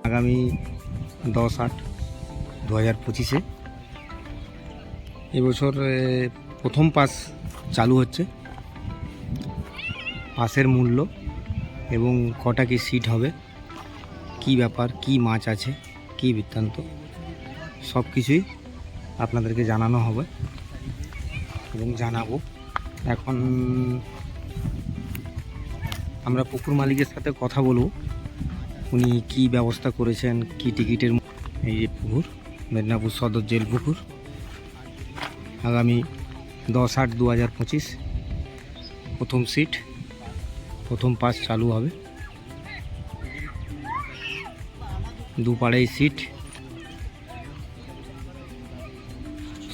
আগামী 10/8/2025 এবছর প্রথম পাস চালু হচ্ছে। পাসের মূল্য এবং কটা কি সিট হবে, কি ব্যাপার, কি মাছ আছে, কি বৃত্তান্ত, সব কিছুই আপনাদেরকে জানানো হবে এবং জানাবো। এখন আমরা পুকুর মালিকের সাথে কথা বলবো, উনি কি ব্যবস্থা করেছেন, কি টিকিটের। এই যে পুকুর, মেদিনীপুর সদর জেল পুকুর, আগামী 10/8/2025 প্রথম সিট, প্রথম পাস চালু হবে। দুপাড়েই সিট,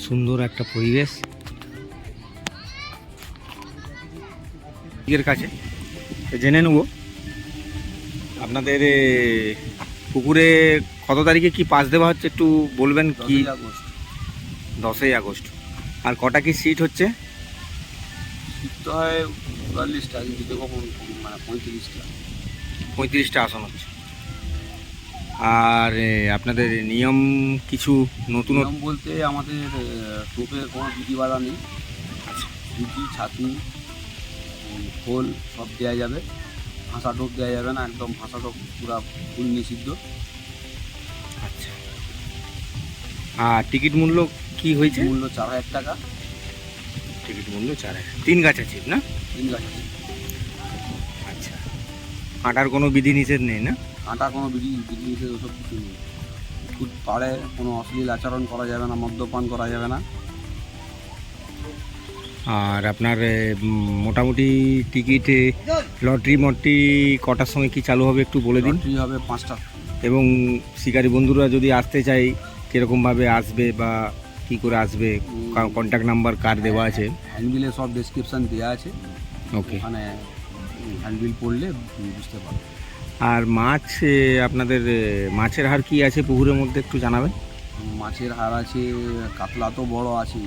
সুন্দর একটা পরিবেশ। এর কাছে জেনে নেব আপনাদের পুকুরে কত তারিখে কি পাস দেওয়া হচ্ছে, একটু বলবেন কি? 10ই আগস্ট। আর কটা কি সিট হচ্ছে? সিট তো হয় 44টা, কিন্তু কখন মানে 35টা আসন হচ্ছে। আর আপনাদের নিয়ম কিছু নতুন নিয়ম বলতে আমাদের টোপে কোনো বিধিবাধা নেই। আচ্ছা, রুটি, ছাতু, খোল সব দেওয়া যাবে। ভাষা টোপ দেওয়া যাবে না, একদম ভাষা টোপ পুরা ফুল নিষিদ্ধ। আচ্ছা। আর টিকিট মূল্য কি হয়েছে? মূল্য 4000 টাকা। টিকিট মূল্য 4000। 3 গাছ আছে না? 3 গাছ আছে। আচ্ছা। হাঁটার কোনো বিধি নিষেধ নেই না? হাঁটা কোনো বিধি নিষেধ ওসব কিছু নেই। পুকুর পাড়ে কোনো অশ্লীল আচরণ করা যাবে না, মদ্যপান করা যাবে না। আর আপনার মোটামুটি টিকিট লটারি কটার সময় কি চালু হবে একটু বলে দিন। লটারি হবে 5টা। এবং শিকারী বন্ধুরা যদি আসতে চায় কীরকমভাবে আসবে বা কি করে আসবে, কন্ট্যাক্ট নাম্বার কার দেওয়া আছে? হ্যান্ডবিলে সব ডেসক্রিপশান দেওয়া আছে, ওকে। ওখানে হ্যান্ডবিল পড়লে বুঝতে পারবে। আর মাছ, আপনাদের মাছের হার কি আছে পুকুরের মধ্যে একটু জানাবেন। মাছের হার আছে, কাতলা তো বড় আছে।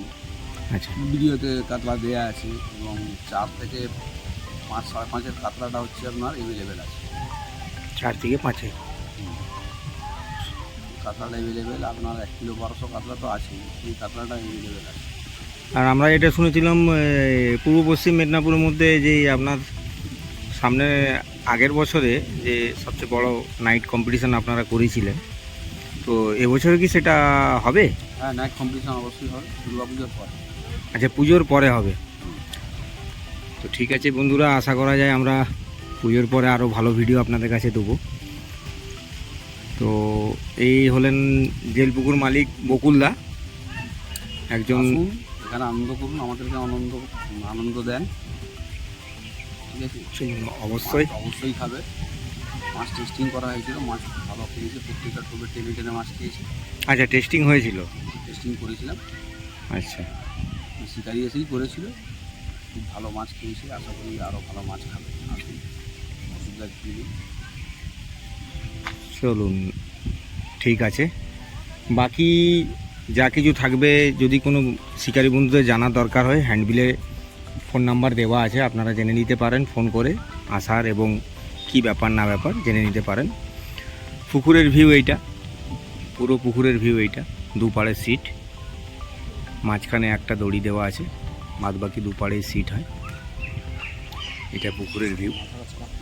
আচ্ছা। ভিডিওতে কাতলা দেওয়া আছে এবং 4 থেকে 5, 5.5-এর কাতলাটা হচ্ছে আপনার অ্যাভেলেবেল আছে। 4 থেকে 5 কাতলাটা অ্যাভেলেবেল আপনার 1 কিলো 1200 কাতলা তো আছেই, এই কাতলাটা অ্যাভেলেবেল আছে। আর আমরা এটা শুনেছিলাম পূর্ব পশ্চিম মেদিনীপুরের মধ্যে যে আপনার সামনে আগের বছরে যে সবচেয়ে বড় নাইট কম্পিটিশান আপনারা করেছিলেন, তো এবছরে কি সেটা হবে? হ্যাঁ, নাইট কম্পিটিশন অবশ্যই হবে, দুর্গাপুজোর পর। আচ্ছা, পুজোর পরে হবে। তো ঠিক আছে বন্ধুরা, আশা করা যায় আমরা পুজোর পরে আরও ভালো ভিডিও আপনাদের কাছে দেবো। তো এই হলেন জেলপুকুর মালিক বকুলদা, একজন। আসুন, এখানে আনন্দ করুন, আমাদেরকে আনন্দ দেন। ঠিক আছে, অবশ্যই অবশ্যই খাবে। মাছ টেস্টিং করা হয়েছিল, মাছ ভালো খেয়েছে, প্রত্যেকটা টোপে টেনে টেনে মাছ খেয়েছে। আচ্ছা, টেস্টিং হয়েছিল? টেস্টিং করেছিলাম, আচ্ছা। শিকারি এসেই করেছিল, খুব ভালো মাছ খেয়েছে। আশা করি আরও ভালো মাছ খাবে। আসুন, অসুবিধা কিছু নেই। চলুন, ঠিক আছে। বাকি যা কিছু থাকবে, যদি কোনো শিকারী বন্ধুদের জানার দরকার হয়, হ্যান্ডবিলে ফোন নাম্বার দেওয়া আছে, আপনারা জেনে নিতে পারেন ফোন করে আসার, এবং কি ব্যাপার না ব্যাপার জেনে নিতে পারেন। পুকুরের ভিউ এইটা, পুরো পুকুরের ভিউ এইটা। দুপাড়ে সিট, মাঝখানে একটা দড়ি দেওয়া আছে, বাদ বাকি দুপাড়েই সিট হয়। এটা পুকুরের ভিউ।